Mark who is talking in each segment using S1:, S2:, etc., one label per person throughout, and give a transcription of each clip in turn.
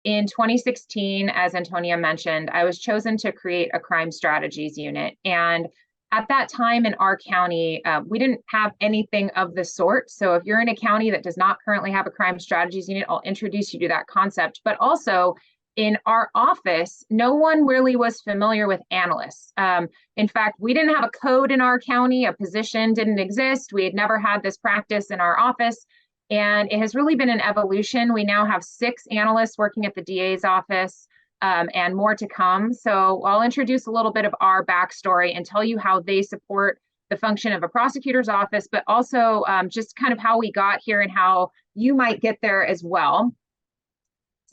S1: in 2016, as Antonia mentioned, I was chosen to create a crime strategies unit. And at that time in our county, we didn't have anything of the sort. So if you're in a county that does not currently have a crime strategies unit, I'll introduce you to that concept. But also in our office, no one really was familiar with analysts. In fact, we didn't have a code in our county, a position didn't exist. We had never had this practice in our office. And it has really been an evolution. We now have 6 analysts working at the DA's office. And more to come. So I'll introduce a little bit of our backstory and tell you how they support the function of a prosecutor's office, but also just kind of how we got here and how you might get there as well.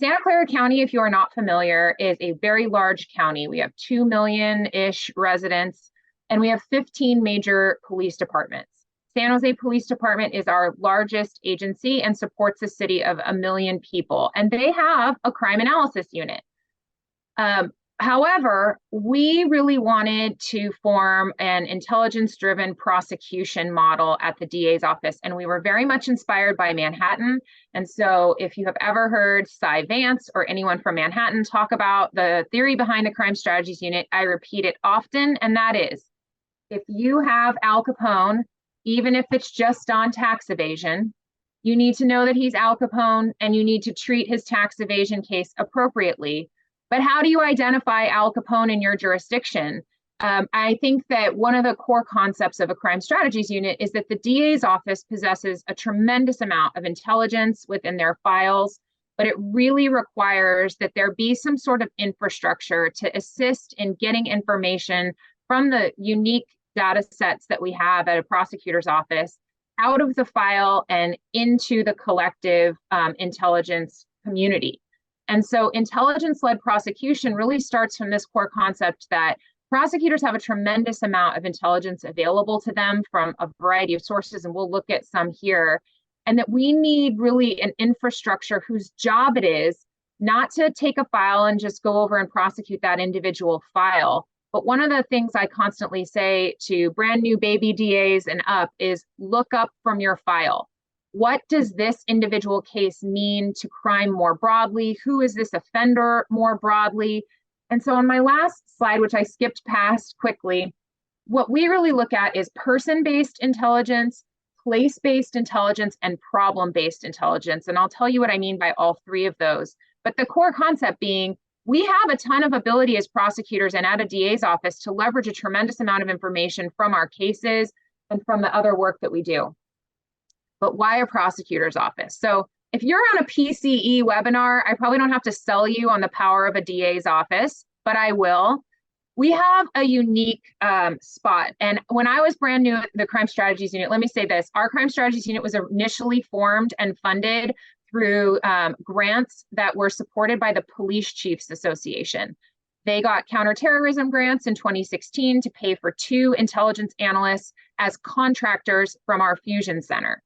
S1: Santa Clara County, if you are not familiar, is a very large county. We have 2 million-ish residents, and we have 15 major police departments. San Jose Police Department is our largest agency and supports a city of 1 million people, and they have a crime analysis unit. However, we really wanted to form an intelligence-driven prosecution model at the DA's office, and we were very much inspired by Manhattan. And so if you have ever heard Cy Vance or anyone from Manhattan talk about the theory behind the crime strategies unit, I repeat it often, and that is, if you have Al Capone, even if it's just on tax evasion, you need to know that he's Al Capone and you need to treat his tax evasion case appropriately. But how do you identify Al Capone in your jurisdiction? I think that one of the core concepts of a crime strategies unit is that the DA's office possesses a tremendous amount of intelligence within their files, but it really requires that there be some sort of infrastructure to assist in getting information from the unique data sets that we have at a prosecutor's office out of the file and into the collective intelligence community. And so intelligence-led prosecution really starts from this core concept that prosecutors have a tremendous amount of intelligence available to them from a variety of sources, and we'll look at some here, and that we need really an infrastructure whose job it is not to take a file and just go over and prosecute that individual file. But one of the things I constantly say to brand new baby DAs and up is look up from your file. What does this individual case mean to crime more broadly? Who is this offender more broadly? And so on my last slide, which I skipped past quickly, what we really look at is person-based intelligence, place-based intelligence, and problem-based intelligence. And I'll tell you what I mean by all 3 of those. But the core concept being, we have a ton of ability as prosecutors and at a DA's office to leverage a tremendous amount of information from our cases and from the other work that we do. But why a prosecutor's office? So if you're on a PCE webinar, I probably don't have to sell you on the power of a DA's office, but I will. We have a unique spot. And when I was brand new at the Crime Strategies Unit, let me say this, our Crime Strategies Unit was initially formed and funded through grants that were supported by the Police Chiefs Association. They got counterterrorism grants in 2016 to pay for 2 intelligence analysts as contractors from our Fusion Center.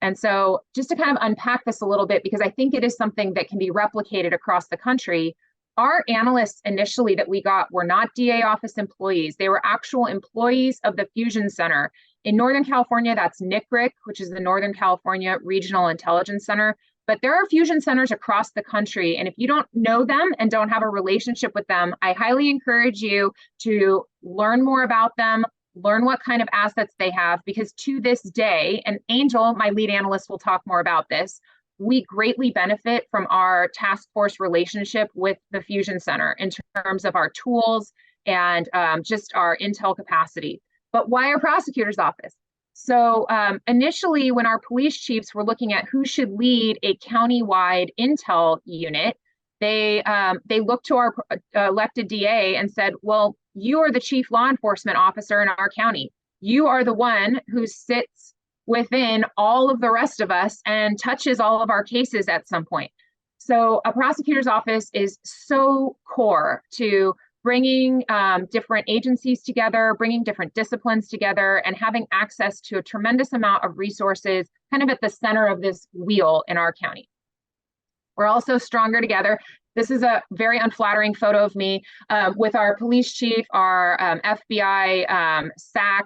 S1: And so just to kind of unpack this a little bit, because I think it is something that can be replicated across the country, our analysts initially that we got were not DA office employees. They were actual employees of the Fusion Center. In Northern California, that's NCRIC, which is the Northern California Regional Intelligence Center. But there are Fusion Centers across the country. And if you don't know them and don't have a relationship with them, I highly encourage you to learn more about them, learn what kind of assets they have, because to this day, and Angel, my lead analyst, will talk more about this, we greatly benefit from our task force relationship with the Fusion Center in terms of our tools and just our intel capacity. But why a prosecutor's office? So initially, when our police chiefs were looking at who should lead a county-wide intel unit, they looked to our elected DA and said, well, you are the chief law enforcement officer in our county. You are the one who sits within all of the rest of us and touches all of our cases at some point. So a prosecutor's office is so core to bringing different agencies together, bringing different disciplines together, and having access to a tremendous amount of resources kind of at the center of this wheel in our county. We're also stronger together. This is a very unflattering photo of me with our police chief, our FBI SAC,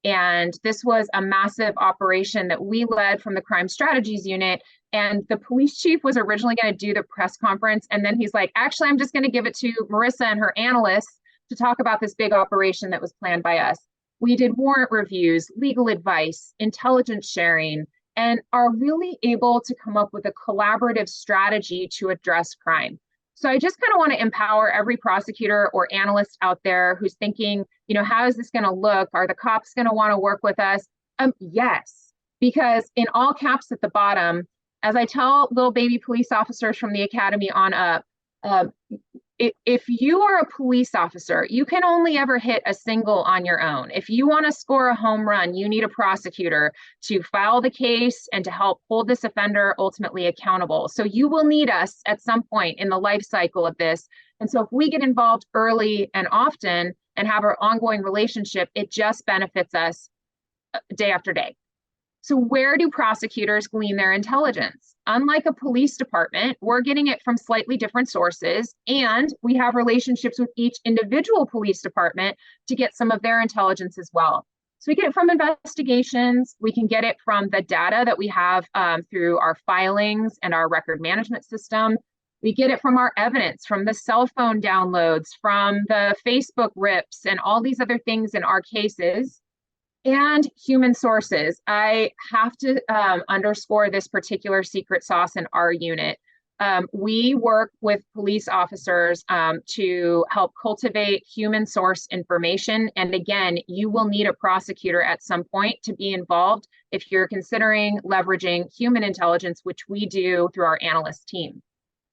S1: and this was a massive operation that we led from the Crime Strategies Unit. And the police chief was originally going to do the press conference. And then he's like, actually, I'm just going to give it to Marisa and her analysts to talk about this big operation that was planned by us. We did warrant reviews, legal advice, intelligence sharing, and are really able to come up with a collaborative strategy to address crime. So I just kind of want to empower every prosecutor or analyst out there who's thinking, how is this going to look? Are the cops going to want to work with us? Yes, because in all caps at the bottom, as I tell little baby police officers from the academy on up, if you are a police officer, you can only ever hit a single on your own. If you want to score a home run, you need a prosecutor to file the case and to help hold this offender ultimately accountable. So you will need us at some point in the life cycle of this. And so if we get involved early and often and have our ongoing relationship, it just benefits us day after day. So where do prosecutors glean their intelligence? Unlike a police department, we're getting it from slightly different sources, and we have relationships with each individual police department to get some of their intelligence as well. So we get it from investigations, we can get it from the data that we have through our filings and our record management system. We get it from our evidence, from the cell phone downloads, from the Facebook rips, and all these other things in our cases. And human sources. I have to underscore this particular secret sauce in our unit. We work with police officers to help cultivate human source information. And again, you will need a prosecutor at some point to be involved if you're considering leveraging human intelligence, which we do through our analyst team.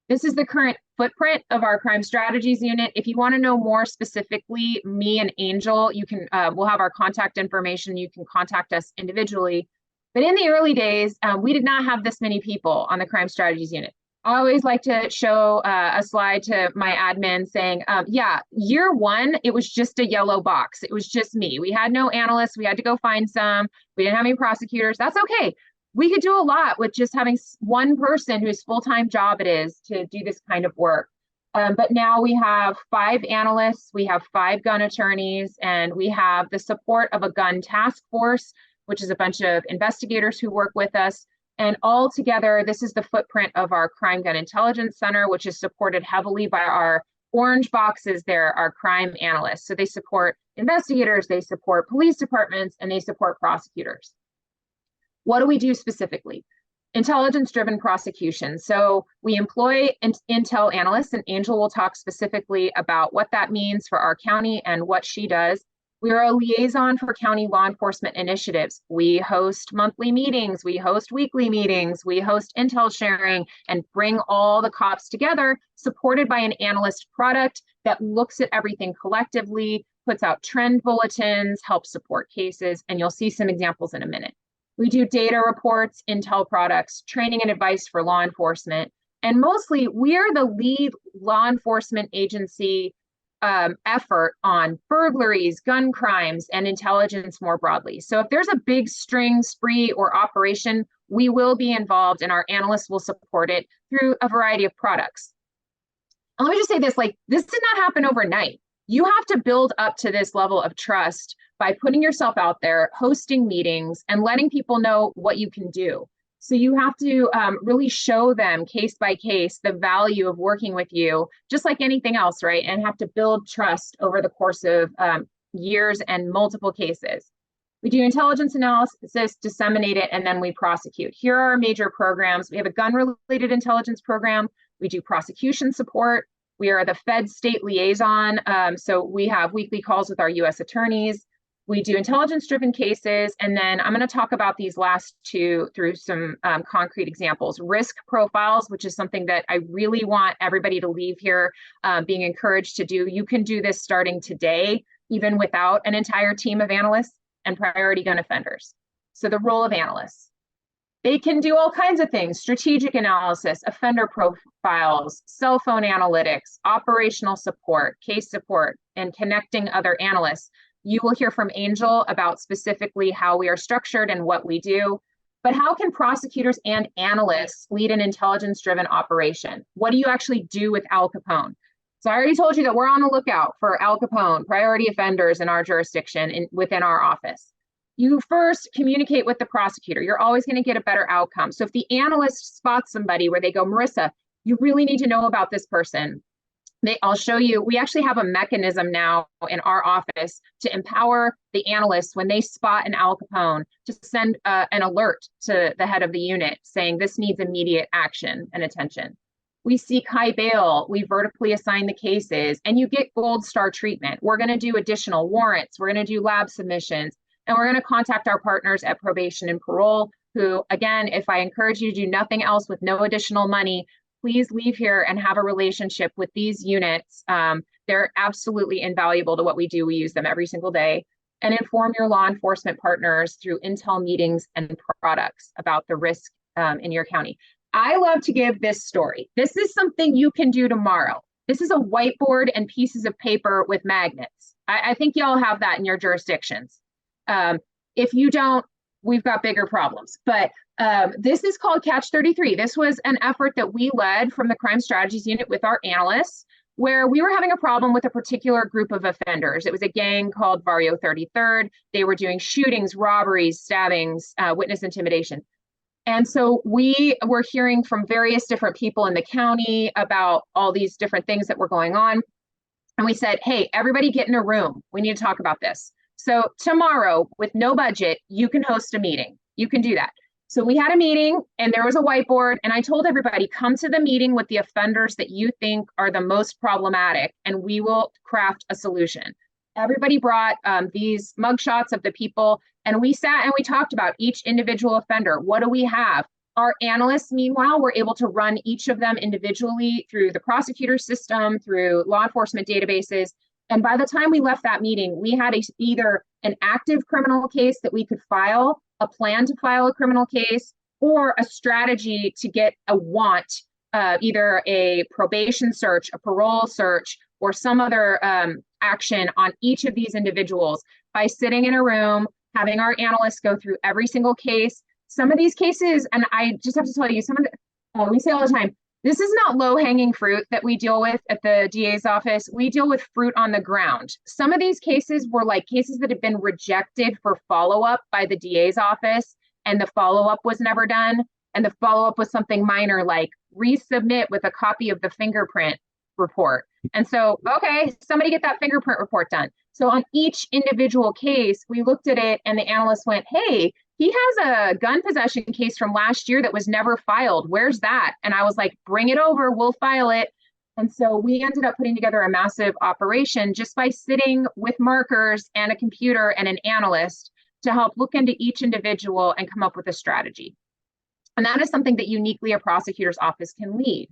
S1: This is the current footprint of our crime strategies unit. If you want to know more specifically, me and Angel, you can, we'll have our contact information. You can contact us individually. But in the early days, we did not have this many people on the crime strategies unit. I always like to show a slide to my admin saying, yeah, year one, it was just a yellow box. It was just me. We had no analysts. We had to go find some. We didn't have any prosecutors. That's okay. We could do a lot with just having one person whose full-time job it is to do this kind of work. But now we have 5 analysts, we have 5 gun attorneys, and we have the support of a gun task force, which is a bunch of investigators who work with us. And all together, this is the footprint of our Crime Gun Intelligence Center, which is supported heavily by our orange boxes there, our crime analysts. So they support investigators, they support police departments, and they support prosecutors. What do we do specifically? Intelligence-driven prosecution. So we employ intel analysts, and Angel will talk specifically about what that means for our county and what she does. We are a liaison for county law enforcement initiatives. We host monthly meetings, we host weekly meetings, we host intel sharing, and bring all the cops together, supported by an analyst product that looks at everything collectively, puts out trend bulletins, helps support cases, and you'll see some examples in a minute. We do data reports, intel products, training and advice for law enforcement. And mostly, we are the lead law enforcement agency effort on burglaries, gun crimes, and intelligence more broadly. So if there's a big string, spree, or operation, we will be involved and our analysts will support it through a variety of products. And let me just say this, this did not happen overnight. You have to build up to this level of trust by putting yourself out there, hosting meetings, and letting people know what you can do. So you have to really show them case by case the value of working with you, just like anything else, right? And have to build trust over the course of years and multiple cases. We do intelligence analysis, disseminate it, and then we prosecute. Here are our major programs. We have a gun-related intelligence program. We do prosecution support. We are the Fed state liaison, so we have weekly calls with our U.S. attorneys. We do intelligence-driven cases, and then I'm going to talk about these last 2 through some concrete examples. Risk profiles, which is something that I really want everybody to leave here being encouraged to do. You can do this starting today, even without an entire team of analysts, and priority gun offenders. So the role of analysts. They can do all kinds of things: strategic analysis, offender profiles, cell phone analytics, operational support, case support, and connecting other analysts. You will hear from Angel about specifically how we are structured and what we do. But how can prosecutors and analysts lead an intelligence-driven operation? What do you actually do with Al Capone? So I already told you that we're on the lookout for Al Capone, priority offenders in our jurisdiction within our office. You first communicate with the prosecutor. You're always going to get a better outcome. So if the analyst spots somebody where they go, Marisa, you really need to know about this person, I'll show you, we actually have a mechanism now in our office to empower the analysts when they spot an Al Capone to send an alert to the head of the unit saying this needs immediate action and attention. We seek high bail, we vertically assign the cases, and you get gold star treatment. We're going to do additional warrants, we're going to do lab submissions, and we're going to contact our partners at probation and parole, who, again, if I encourage you to do nothing else with no additional money, please leave here and have a relationship with these units. They're absolutely invaluable to what we do. We use them every single day. And inform your law enforcement partners through intel meetings and products about the risk in your county. I love to give this story. This is something you can do tomorrow. This is a whiteboard and pieces of paper with magnets. I think y'all have that in your jurisdictions. If you don't, we've got bigger problems. But this is called Catch 33. This was an effort that we led from the Crime Strategies Unit with our analysts, where we were having a problem with a particular group of offenders. It was a gang called Barrio 33rd. They were doing shootings, robberies, stabbings, witness intimidation. And so we were hearing from various different people in the county about all these different things that were going on. And we said, hey, everybody get in a room. We need to talk about this. So tomorrow, with no budget, you can host a meeting. You can do that. So we had a meeting and there was a whiteboard, and I told everybody, come to the meeting with the offenders that you think are the most problematic, and we will craft a solution. Everybody brought these mugshots of the people, and we sat and we talked about each individual offender. What do we have? Our analysts, meanwhile, were able to run each of them individually through the prosecutor system, through law enforcement databases. And by the time we left that meeting, we had either an active criminal case that we could file, a plan to file a criminal case, or a strategy to get a want, either a probation search, a parole search, or some other action on each of these individuals by sitting in a room, having our analysts go through every single case. Some of these cases, and I just have to tell you, some of the, we say all the time, this is not low-hanging fruit that we deal with at the DA's office. We deal with fruit on the ground. Some of these cases were like cases that have been rejected for follow-up by the DA's office, and the follow-up was never done. And the follow-up was something minor like resubmit with a copy of the fingerprint report. And so, okay, somebody get that fingerprint report done. So on each individual case, we looked at it and the analyst went, hey, he has a gun possession case from last year that was never filed. Where's that? And I was like, bring it over, we'll file it. And so we ended up putting together a massive operation just by sitting with markers and a computer and an analyst to help look into each individual and come up with a strategy. And that is something that uniquely a prosecutor's office can lead.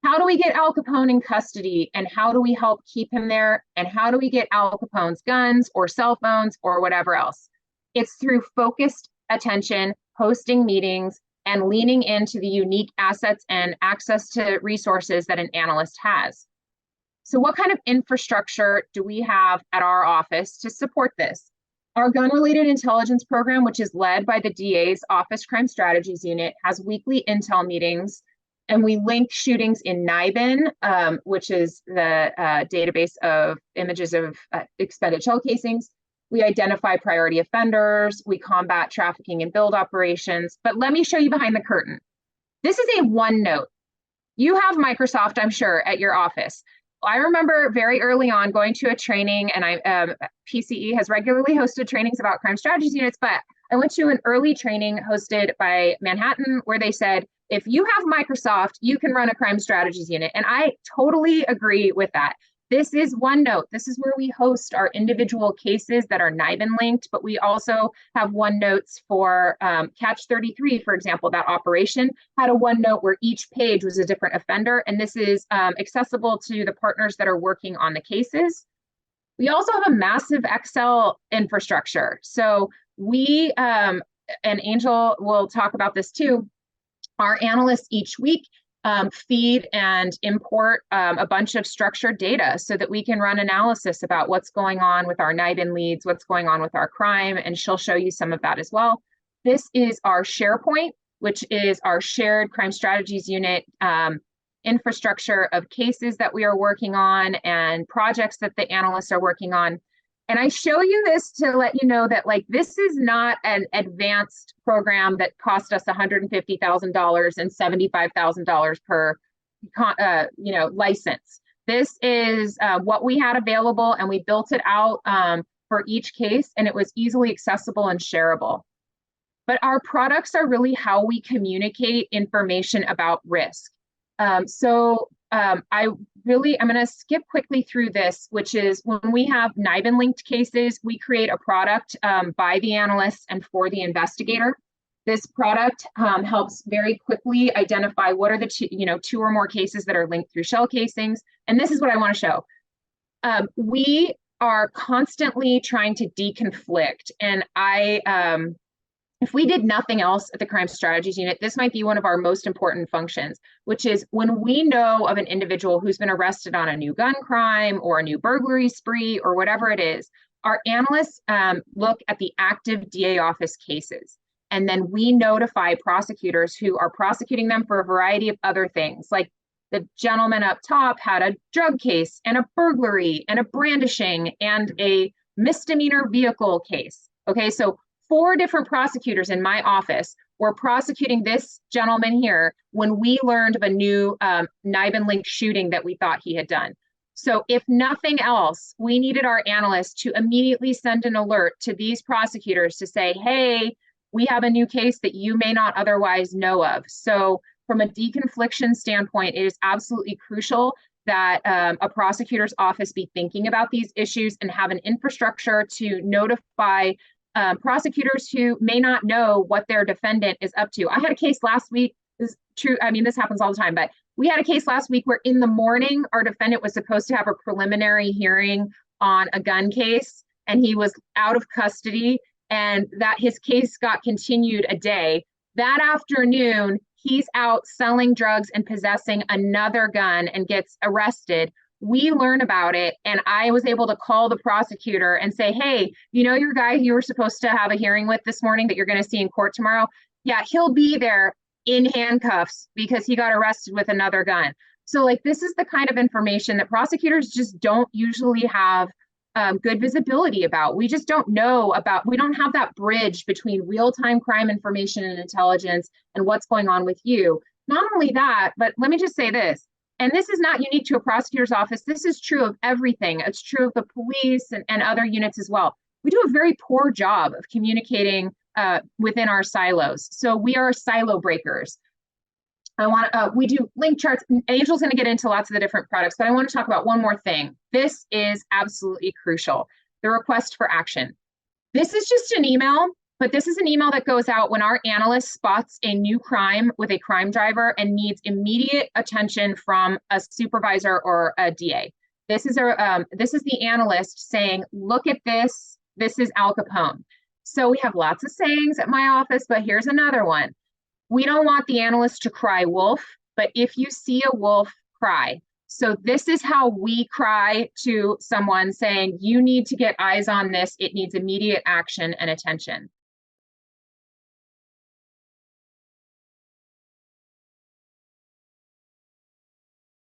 S1: How do we get Al Capone in custody, and how do we help keep him there? And how do we get Al Capone's guns or cell phones or whatever else? It's through focused attention, hosting meetings, and leaning into the unique assets and access to resources that an analyst has. So what kind of infrastructure do we have at our office to support this? Our gun-related intelligence program, which is led by the DA's Office Crime Strategies Unit, has weekly intel meetings, and we link shootings in NIBIN, which is the database of images of expended shell casings. We identify priority offenders, we combat trafficking and build operations. But let me show you behind the curtain. This is a OneNote. You have Microsoft, I'm sure, at your office. I remember very early on going to a training, and PCE has regularly hosted trainings about crime strategies units, but I went to an early training hosted by Manhattan where they said, if you have Microsoft, you can run a crime strategies unit. And I totally agree with that. This is OneNote. This is where we host our individual cases that are NIBIN linked, but we also have OneNotes for Catch 33, for example. That operation had a OneNote where each page was a different offender, and this is accessible to the partners that are working on the cases. We also have a massive Excel infrastructure. So we, and Angel will talk about this too, our analysts each week feed and import a bunch of structured data so that we can run analysis about what's going on with our NIBIN leads, what's going on with our crime, and she'll show you some of that as well. This is our SharePoint, which is our shared crime strategies unit infrastructure of cases that we are working on and projects that the analysts are working on. And I show you this to let you know that like this is not an advanced program that cost us $150,000 and $75,000 per license. This is what we had available, and we built it out for each case, and it was easily accessible and shareable. But our products are really how we communicate information about risk. I'm going to skip quickly through this, which is when we have NIBIN linked cases, we create a product by the analyst and for the investigator. This product helps very quickly identify what are the two or more cases that are linked through shell casings. And this is what I want to show. We are constantly trying to deconflict. And if we did nothing else at the Crime Strategies Unit, this might be one of our most important functions, which is when we know of an individual who's been arrested on a new gun crime or a new burglary spree or whatever it is, our analysts look at the active DA office cases. And then we notify prosecutors who are prosecuting them for a variety of other things. Like the gentleman up top had a drug case and a burglary and a brandishing and a misdemeanor vehicle case. Okay, so 4 different prosecutors in my office were prosecuting this gentleman here when we learned of a new NIBIN link shooting that we thought he had done. So if nothing else, we needed our analysts to immediately send an alert to these prosecutors to say, hey, we have a new case that you may not otherwise know of. So from a deconfliction standpoint, it is absolutely crucial that a prosecutor's office be thinking about these issues and have an infrastructure to notify prosecutors who may not know what their defendant is up to. I had a case last week, this is true, I mean, this happens all the time, but we had a case last week where in the morning, our defendant was supposed to have a preliminary hearing on a gun case, and he was out of custody, and that his case got continued a day. That afternoon, he's out selling drugs and possessing another gun and gets arrested. We learn about it, and I was able to call the prosecutor and say, hey, you know your guy you were supposed to have a hearing with this morning that you're going to see in court tomorrow? Yeah, he'll be there in handcuffs because he got arrested with another gun. So like this is the kind of information that prosecutors just don't usually have good visibility about. We just don't know about, we don't have that bridge between real-time crime information and intelligence and what's going on with you. Not only that, but let me just say this. And this is not unique to a prosecutor's office. This is true of everything. It's true of the police and other units as well. We do a very poor job of communicating within our silos. So we are silo breakers. We do link charts. Angel's going to get into lots of the different products, but I want to talk about one more thing. This is absolutely crucial. The request for action. This is just an email. But this is an email that goes out when our analyst spots a new crime with a crime driver and needs immediate attention from a supervisor or a DA. This is the analyst saying, look at this. This is Al Capone. So we have lots of sayings at my office, but here's another one. We don't want the analyst to cry wolf, but if you see a wolf, cry. So this is how we cry to someone saying, you need to get eyes on this. It needs immediate action and attention.